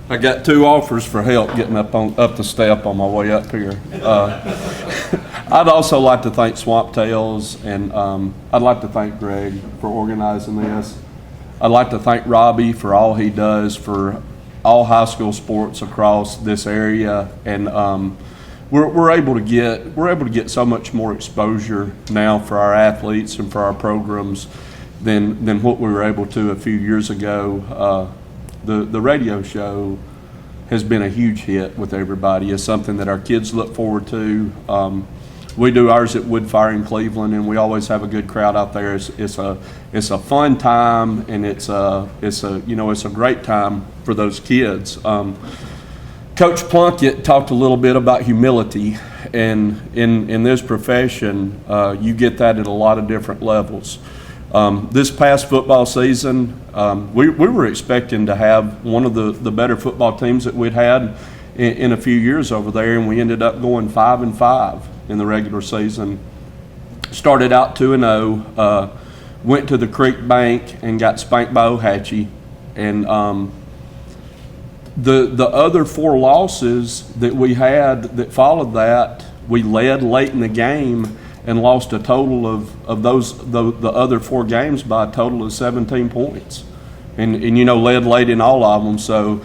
I got 2 offers for help getting up the step on my way up here. I'd also like to thank Swamp Tales, and I'd like to thank Greg for organizing this. I'd like to thank Robbie for all he does for all high school sports across this area, and we're able to get so much more exposure now for our athletes and for our programs than what we were able to a few years ago. The radio show has been a huge hit with everybody. It's something that our kids look forward to. We do ours at Woodfire in Cleveland, and we always have a good crowd out there. It's a fun time, and it's a great time for those kids. Coach Plunkett talked a little bit about humility, and in this profession, you get that at a lot of different levels. This past football season, we were expecting to have one of the better football teams that we'd had in a few years over there, and we ended up going 5-5 in the regular season. Started out 2-0, went to the Creek Bank and got spanked by Ohatchee, and the other 4 losses that we had that followed that, we led late in the game and lost a total of the other 4 games by a total of 17 points, and led late in all of them. So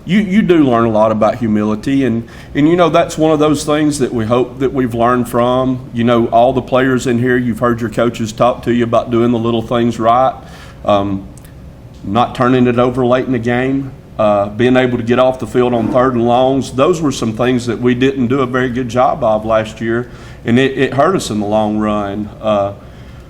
you do learn a lot about humility, and that's one of those things that we hope that we've learned from. All the players in here, you've heard your coaches talk to you about doing the little things right, not turning it over late in the game, being able to get off the field on 3rd and longs. Those were some things that we didn't do a very good job of last year, and it hurt us in the long run.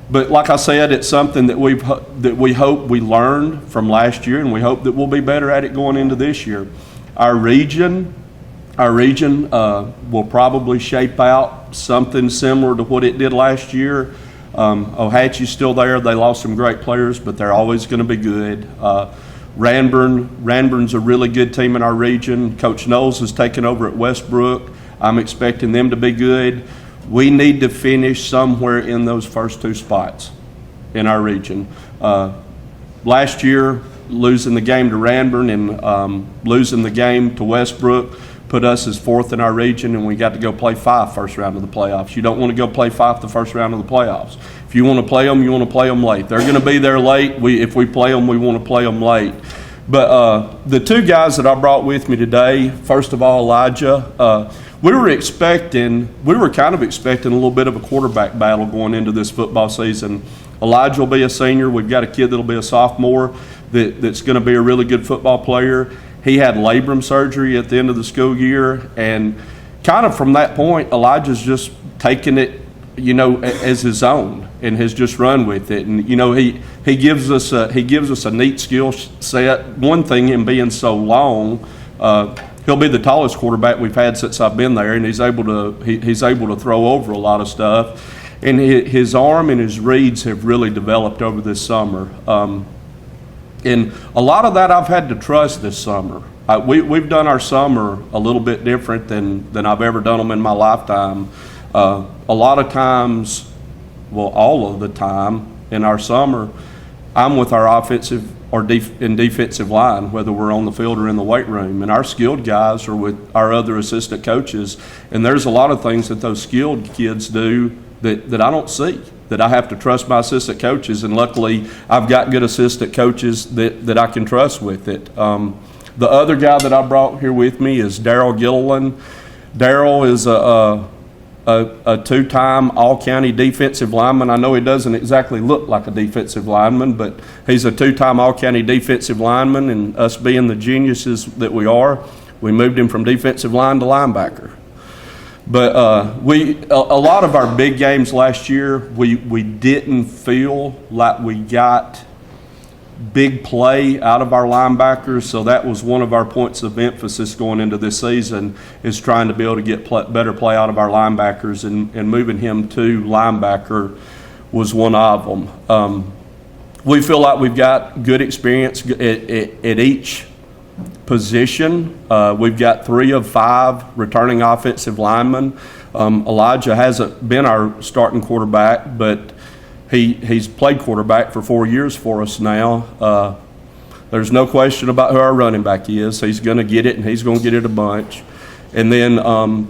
But like I said, it's something that we hope we learned from last year, and we hope that we'll be better at it going into this year. Our region will probably shape out something similar to what it did last year. Ohatchee's still there. They lost some great players, but they're always going to be good. Ranburn's a really good team in our region. Coach Knowles has taken over at Westbrook. I'm expecting them to be good. We need to finish somewhere in those first 2 spots in our region. Last year, losing the game to Ranburn and losing the game to Westbrook put us as 4th in our region, and we got to go play 5 first round of the playoffs. You don't want to go play 5 the first round of the playoffs. If you want to play them, you want to play them late. They're going to be there late. If we play them, we want to play them late. But the 2 guys that I brought with me today, first of all, Elijah, we were kind of expecting a little bit of a quarterback battle going into this football season. Elijah will be a senior. We've got a kid that'll be a sophomore that's going to be a really good football player. He had labrum surgery at the end of the school year, and kind of from that point, Elijah's just taken it, as his own, and has just run with it. And he gives us a neat skill set. One thing, him being so long, he'll be the tallest quarterback we've had since I've been there, and he's able to throw over a lot of stuff. And his arm and his reads have really developed over this summer. And a lot of that I've had to trust this summer. We've done our summer a little bit different than I've ever done them in my lifetime. A lot of times, well, all of the time in our summer, I'm with our offensive and defensive line, whether we're on the field or in the weight room. And our skilled guys are with our other assistant coaches. And there's a lot of things that those skilled kids do that I don't see, that I have to trust my assistant coaches. And luckily, I've got good assistant coaches that I can trust with it. The other guy that I brought here with me is Daryl Gilliland. Daryl is a 2-time all-county defensive lineman. I know he doesn't exactly look like a defensive lineman, but he's a 2-time all-county defensive lineman, and us being the geniuses that we are, we moved him from defensive line to linebacker. But a lot of our big games last year, we didn't feel like we got big play out of our linebackers, so that was one of our points of emphasis going into this season, is trying to be able to get better play out of our linebackers, and moving him to linebacker was one of them. We feel like we've got good experience at each position. We've got 3 of 5 returning offensive linemen. Elijah hasn't been our starting quarterback, but he's played quarterback for 4 years for us now. There's no question about who our running back is. He's going to get it, and he's going to get it a bunch. And then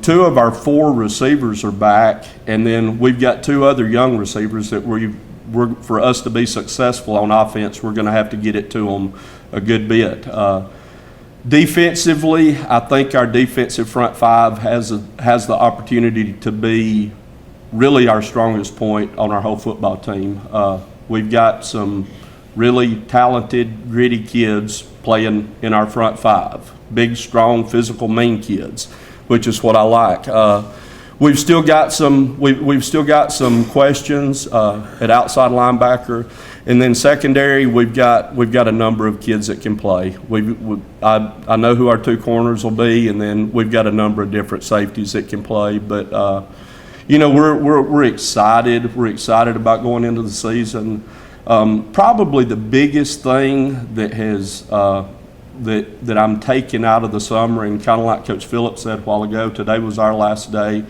2 of our 4 receivers are back, and then we've got 2 other young receivers that for us to be successful on offense, we're going to have to get it to them a good bit. Defensively, I think our defensive front 5 has the opportunity to be really our strongest point on our whole football team. We've got some really talented, gritty kids playing in our front 5. Big, strong, physical, mean kids, which is what I like. We've still got some questions at outside linebacker, and then secondary. We've got a number of kids that can play. I know who our 2 corners will be, and then we've got a number of different safeties that can play. But we're excited. We're excited about going into the season. Probably the biggest thing that has that I'm taking out of the summer, and kind of like Coach Phillips said a while ago, today was our last day,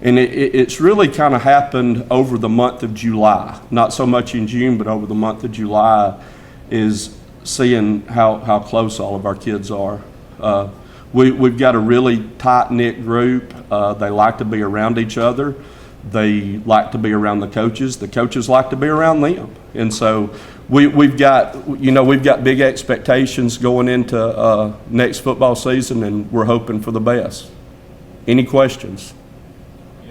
and it's really kind of happened over the month of July, not so much in June, but over the month of July, is seeing how close all of our kids are. We've got a really tight-knit group. They like to be around each other. They like to be around the coaches. The coaches like to be around them. And so we've got big expectations going into next football season, and we're hoping for the best. Any questions?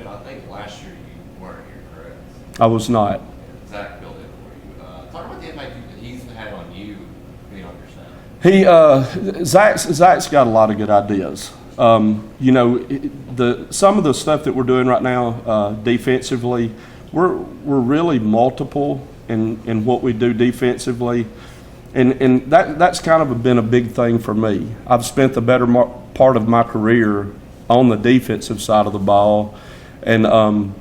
I think last year you weren't here, correct? I was not. Zach filled in for you. Talk about the impact that he's had on you being on your staff. Zach's got a lot of good ideas. Some of the stuff that we're doing right now defensively, we're really multiple in what we do defensively, and that's kind of been a big thing for me. I've spent the better part of my career on the defensive side of the ball, and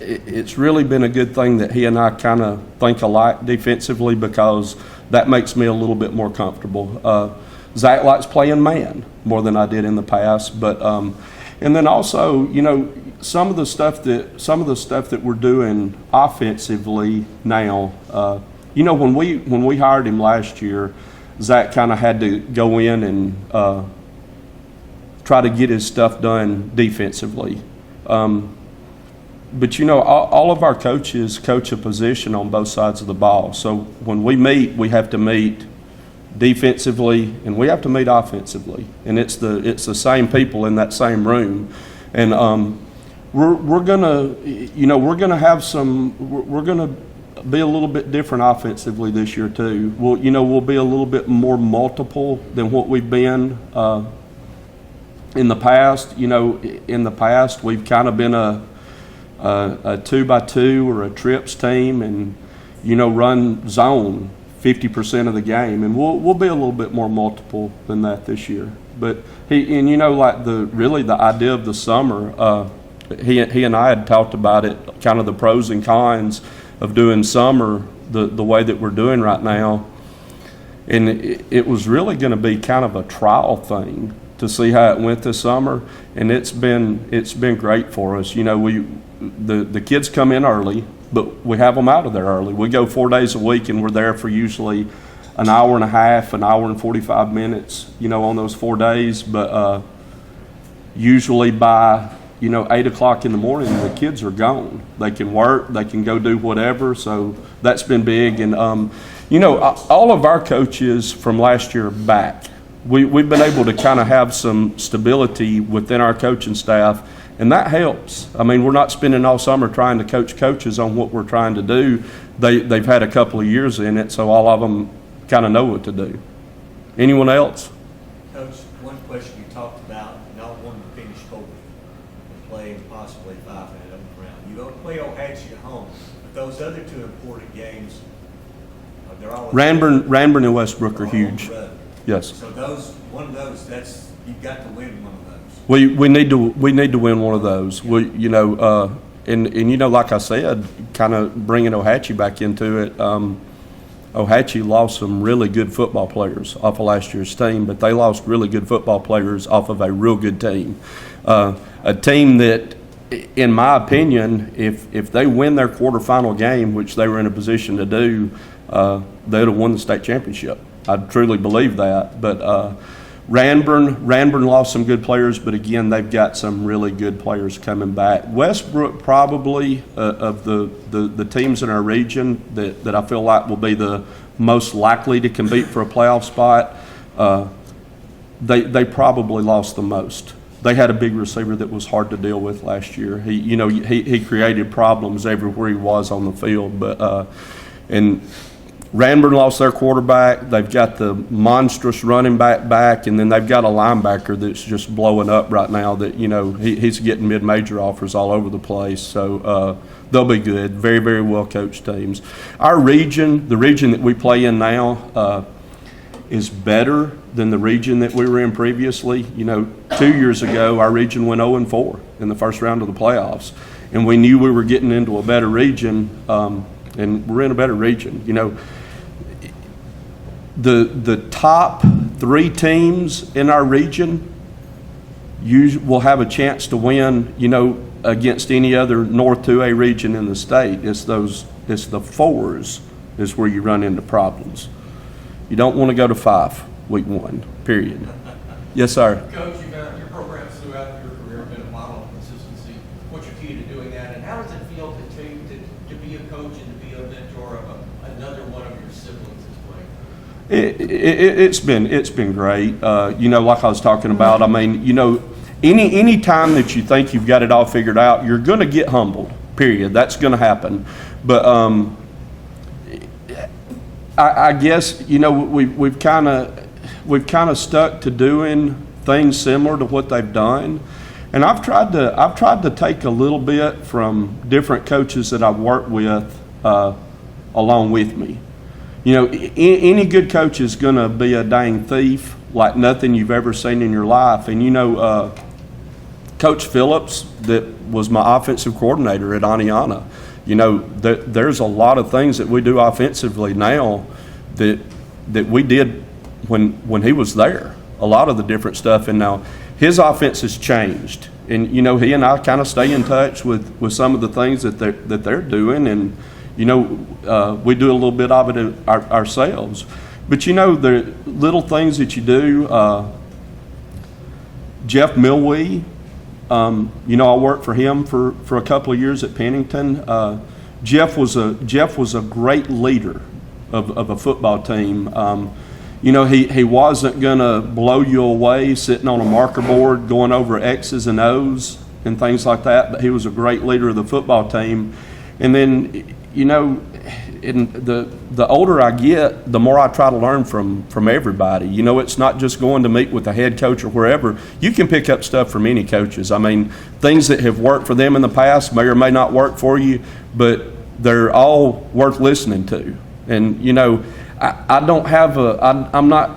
it's really been a good thing that he and I kind of think alike defensively, because that makes me a little bit more comfortable. Zach likes playing man more than I did in the past, but and then also, some of the stuff that we're doing offensively now. When we hired him last year, Zach kind of had to go in and try to get his stuff done defensively. But all of our coaches coach a position on both sides of the ball. So when we meet, we have to meet defensively, and we have to meet offensively, and it's the same people in that same room, and we're gonna be a little bit different offensively this year too. We'll be a little bit more multiple than what we've been in the past. In the past we've kind of been a 2x2 or a trips team, and run zone 50% of the game, and we'll be a little bit more multiple than that this year. But the idea of the summer, he and I had talked about it, kind of the pros and cons of doing summer the way that we're doing right now, and it was really going to be kind of a trial thing to see how it went this summer, and it's been great for us. The kids come in early, but we have them out of there early. We go 4 days a week, and we're there for usually an hour and a half, an hour and 45 minutes, on those 4 days. But usually by, 8 o'clock in the morning, the kids are gone. They can work, they can go do whatever. So that's been big. And, all of our coaches from last year are back. We've been able to kind of have some stability within our coaching staff, and that helps. I mean, we're not spending all summer trying to coach coaches on what we're trying to do. They've had a couple of years in it, so all of them kind of know what to do. Anyone else? Coach, one question you talked about, not wanting to finish Colby and playing possibly 5 in an open round. You don't play Ohatchee at home, but those other 2 important games, they're always Ranburne and Westbrook are huge. Yes. So one of those, you've got to win one of those. We need to win one of those. Like I said, kind of bringing Ohatchee back into it. Ohatchee lost some really good football players off of last year's team, but they lost really good football players off of a real good team. A team that, in my opinion, if they win their quarterfinal game, which they were in a position to do, they'd have won the state championship. I truly believe that. But Ranburne lost some good players, but again, they've got some really good players coming back. Westbrook probably of the teams in our region that I feel like will be the most likely to compete for a playoff spot. They probably lost the most. They had a big receiver that was hard to deal with last year. He created problems everywhere he was on the field. But and Ranburne lost their quarterback. They've got the monstrous running back, and then they've got a linebacker that's just blowing up right now. That he's getting mid-major offers all over the place. So they'll be good. Very, very well coached teams. Our region, the region that we play in now, is better than the region that we were in previously. 2 years ago, our region went 0-4 in the first round of the playoffs, and we knew we were getting into a better region, and we're in a better region. The top 3 teams in our region will have a chance to win, against any other North 2A region in the state. It's the 4s is where you run into problems. You don't want to go to 5 week 1, period. Yes, sir. Coach, your programs throughout your career have been a model of consistency. What's your key to doing that, and how does it feel to be a coach and to be a mentor of another one of your siblings that's playing? It's been great. Like I was talking about, any time that you think you've got it all figured out, you're going to get humbled, period. That's going to happen. But I guess we've kind of stuck to doing things similar to what they've done, and I've tried to take a little bit from different coaches that I've worked with along with me. Any good coach is going to be a dang thief like nothing you've ever seen in your life. And Coach Phillips, that was my offensive coordinator at Aniana. There's a lot of things that we do offensively now that we did when he was there. A lot of the different stuff, and now his offense has changed. And he and I kind of stay in touch with some of the things that they're doing, and we do a little bit of it ourselves. But the little things that you do. Jeff Milwee. I worked for him for a couple of years at Pennington. Jeff was a great leader of a football team. He wasn't going to blow you away sitting on a marker board going over X's and O's and things like that, but he was a great leader of the football team. And then, the older I get, the more I try to learn from everybody. It's not just going to meet with the head coach or wherever. You can pick up stuff from any coaches. Things that have worked for them in the past may or may not work for you, but they're all worth listening to. And, I don't have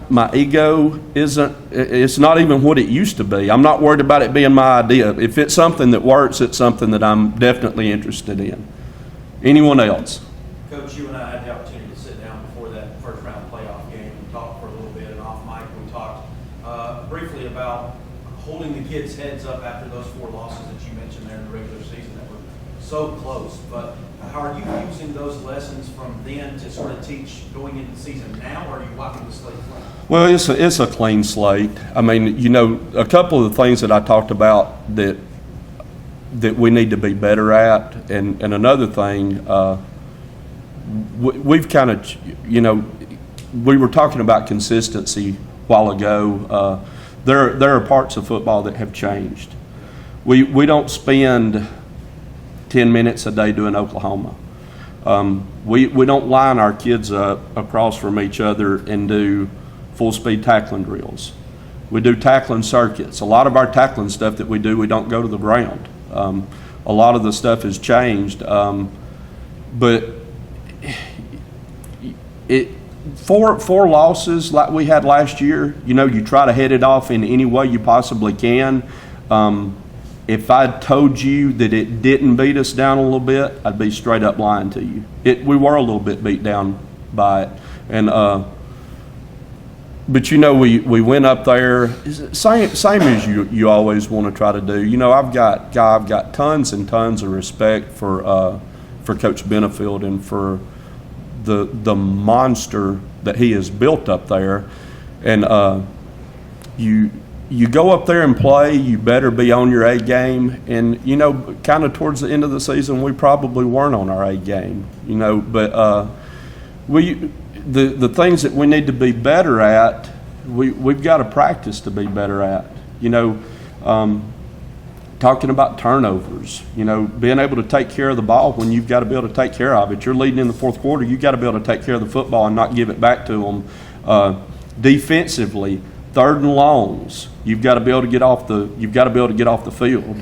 my ego it's not even what it used to be. I'm not worried about it being my idea. If it's something that works, it's something that I'm definitely interested in. Anyone else? Coach, you and I had the opportunity to sit down before that first round playoff game and talk for a little bit, and off mic we talked briefly about holding the kids' heads up after those 4 losses that you mentioned there in the regular season that were so close. But how are you using those lessons from then to sort of teach going into the season now, or are you wiping the slate clean? Well, it's a clean slate. A couple of the things that I talked about that we need to be better at, and another thing, we've kind of, we were talking about consistency a while ago. There are parts of football that have changed. We don't spend 10 minutes a day doing Oklahoma. We don't line our kids up across from each other and do full speed tackling drills. We do tackling circuits. A lot of our tackling stuff that we do, we don't go to the ground. A lot of the stuff has changed, but four losses like we had last year, you try to head it off in any way you possibly can. If I told you that it didn't beat us down a little bit, I'd be straight up lying to you. We were a little bit beat down by it, and but we went up there, same as you always want to try to do. I've got tons and tons of respect for Coach Benefield and for the monster that he has built up there. And you go up there and play, you better be on your A game. And, you know, kind of towards the end of the season, we probably weren't on our A game, you know. But the things that we need to be better at, we've got to practice to be better at. You know, talking about turnovers, you know, being able to take care of the ball when you've got to be able to take care of it. You're leading in the fourth quarter, you've got to be able to take care of the football and not give it back to them. Defensively, third and longs, you've got to be able to get off the field.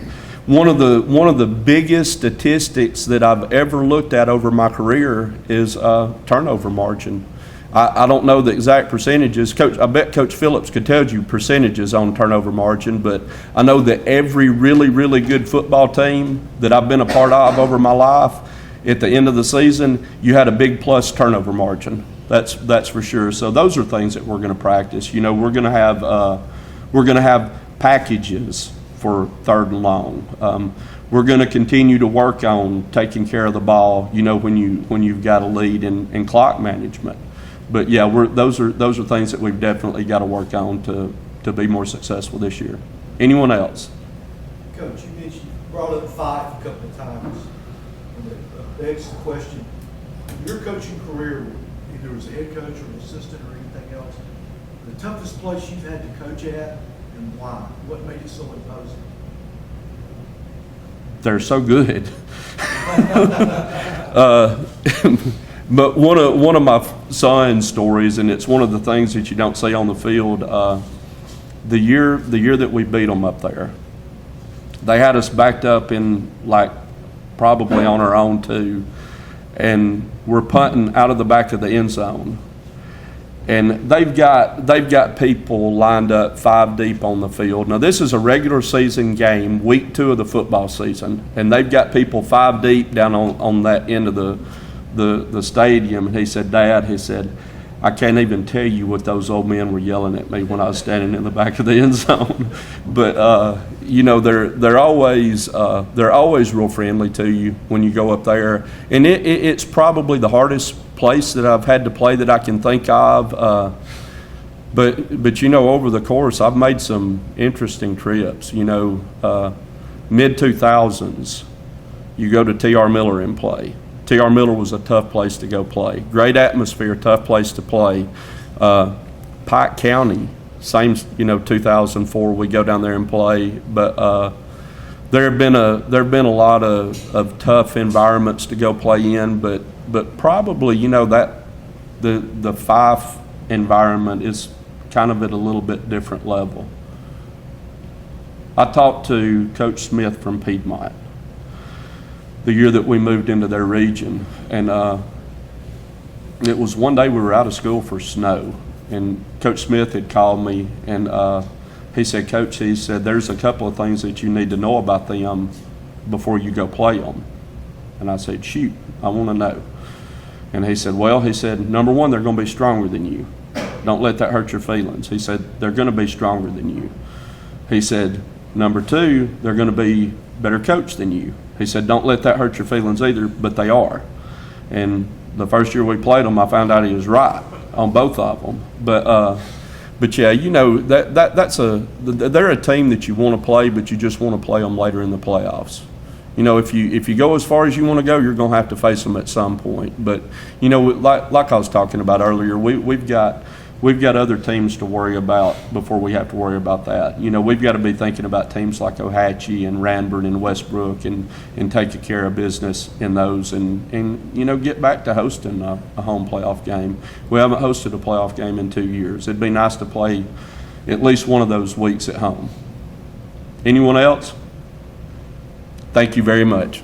One of the biggest statistics that I've ever looked at over my career is turnover margin. I don't know the exact percentages. I bet Coach Phillips could tell you percentages on turnover margin, but I know that every really, really good football team that I've been a part of over my life, at the end of the season, you had a big plus turnover margin. That's for sure. So those are things that we're going to practice. You know, we're going to have packages for third and long. We're going to continue to work on taking care of the ball, you know, when you've got a lead in clock management. But yeah, those are things that we've definitely got to work on to be more successful this year. Anyone else? Coach, you mentioned you brought up five a couple of times. And it begs the question, your coaching career, either as a head coach or an assistant or anything else, the toughest place you've had to coach at and why? What made it so imposing? They're so good. But one of my son's stories, and it's one of the things that you don't see on the field, the year that we beat them up there, they had us backed up in like probably on our own too, and we're punting out of the back of the end zone. And they've got people lined up 5 deep on the field. Now this is a regular season game, week 2 of the football season, and they've got people 5 deep down on that end of the stadium. And he said, Dad, he said, I can't even tell you what those old men were yelling at me when I was standing in the back of the end zone. But you know, they're always real friendly to you when you go up there, and it's probably the hardest place that I've had to play that I can think of. But you know, over the course, I've made some interesting trips. You know, mid 2000s, you go to T.R. Miller and play. T.R. Miller was a tough place to go play. Great atmosphere, tough place to play. Pike County, same, you know, 2004, we go down there and play. But there have been a lot of tough environments to go play in. But probably, you know, that the Fife environment is kind of at a little bit different level. I talked to Coach Smith from Piedmont the year that we moved into their region, and it was one day we were out of school for snow, and Coach Smith had called me, and he said, Coach, he said, there's a couple of things that you need to know about them before you go play them. And I said, shoot, I want to know. And he said, well, he said, number one, they're going to be stronger than you. Don't let that hurt your feelings. He said, they're going to be stronger than you. He said, number two, they're going to be better coached than you. He said, don't let that hurt your feelings either, but they are. And the first year we played them, I found out he was right on both of them. But yeah, you know, they're a team that you want to play, but you just want to play them later in the playoffs. You know, if you go as far as you want to go, you're going to have to face them at some point. But, you know, like I was talking about earlier, we've got other teams to worry about before we have to worry about that. You know, we've got to be thinking about teams like Ohatchee and Ranburne and Westbrook and take care of business in those and you know, get back to hosting a home playoff game. We haven't hosted a playoff game in 2 years. It'd be nice to play at least one of those weeks at home. Anyone else? Thank you very much.